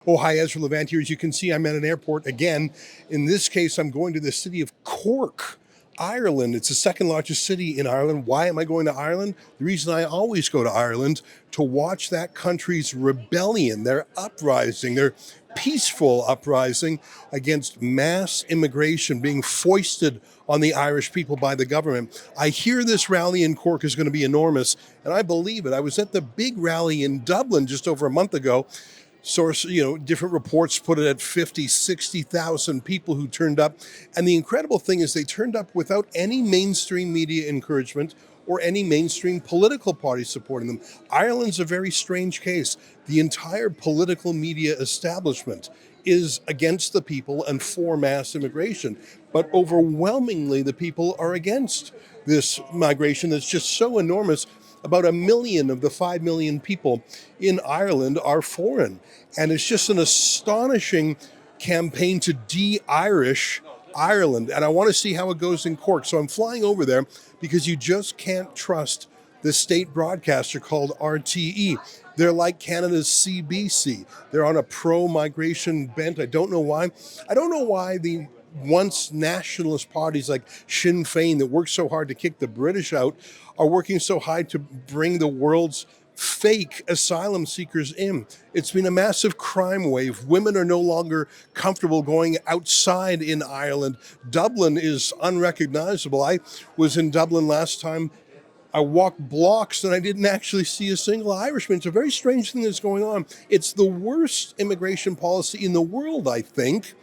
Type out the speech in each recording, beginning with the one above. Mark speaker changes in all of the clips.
Speaker 1: Oh, hi, Ezra Levant here. As you can see, I'm at an airport again. In this case, I'm going to the city of Cork, Ireland. It's the second largest city in Ireland. Why am I going to Ireland? The reason I always go to Ireland to watch that country's rebellion, their uprising, their peaceful uprising against mass immigration being foisted on the Irish people by the government. I hear this rally in Cork is going to be enormous, and I believe it. I was at the big rally in Dublin just over a month ago. Source, different reports put it at 50, 60,000 people who turned up. And the incredible thing is they turned up without any mainstream media encouragement or any mainstream political party supporting them. Ireland's a very strange case. The entire political media establishment is against the people and for mass immigration. But overwhelmingly, the people are against this migration that's just so enormous. About 1 million of the 5 million people in Ireland are foreign. And it's just an astonishing campaign to de-Irish Ireland. And I want to see how it goes in Cork. So I'm flying over there because you just can't trust the state broadcaster called RTE. They're like Canada's CBC. They're on a pro-migration bent. I don't know why. I don't know why the once nationalist parties like Sinn Féin that worked so hard to kick the British out are working so hard to bring the world's fake asylum seekers in. It's been a massive crime wave. Women are no longer comfortable going outside in Ireland. Dublin is unrecognizable. I was in Dublin last time. I walked blocks and I didn't actually see a single Irishman. It's a very strange thing that's going on. It's the worst immigration policy in the world, I think.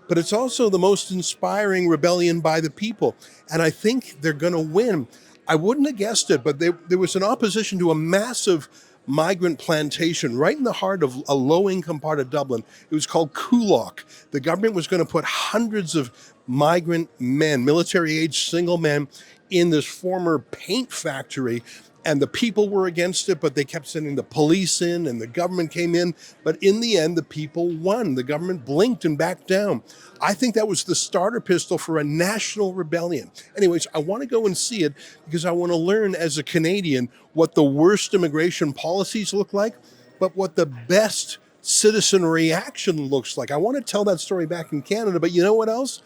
Speaker 1: But it's also the most inspiring rebellion by the people. And I think they're going to win. I wouldn't have guessed it, but there was an opposition to a massive migrant plantation right in the heart of a low-income part of Dublin. It was called Coolock. The government was going to put hundreds of migrant men, military-age single men, in this former paint factory. And the people were against it, but they kept sending the police in and the government came in. But in the end, the people won. The government blinked and backed down. I think that was the starter pistol for a national rebellion. Anyways, I want to go and see it because I want to learn as a Canadian what the worst immigration policies look like, but what the best citizen reaction looks like. I want to tell that story back in Canada, but you know what else?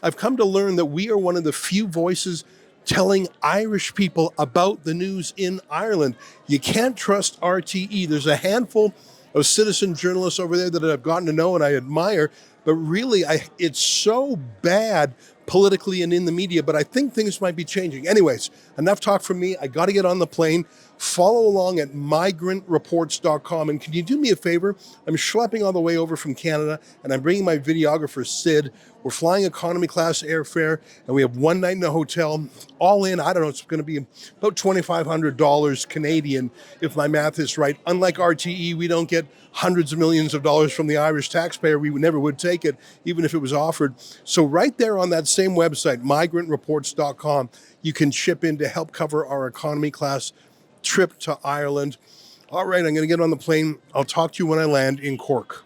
Speaker 1: I've come to learn that we are one of the few voices telling Irish people about the news in Ireland. You can't trust RTE. There's a handful of citizen journalists over there that I've gotten to know and I admire, but really it's so bad politically and in the media, but I think things might be changing. Anyways, enough talk from me. I got to get on the plane. Follow along at migrantreports.com. And can you do me a favor? I'm schlepping all the way over from Canada and I'm bringing my videographer, Sid. We're flying economy class airfare and we have one night in a hotel. All in, I don't know, it's going to be about $2,500 Canadian if my math is right. Unlike RTE, we don't get hundreds of millions of dollars from the Irish taxpayer. We never would take it, even if it was offered. So right there on that same website, migrantreports.com, you can chip in to help cover our economy class trip to Ireland. All right, I'm going to get on the plane. I'll talk to you when I land in Cork.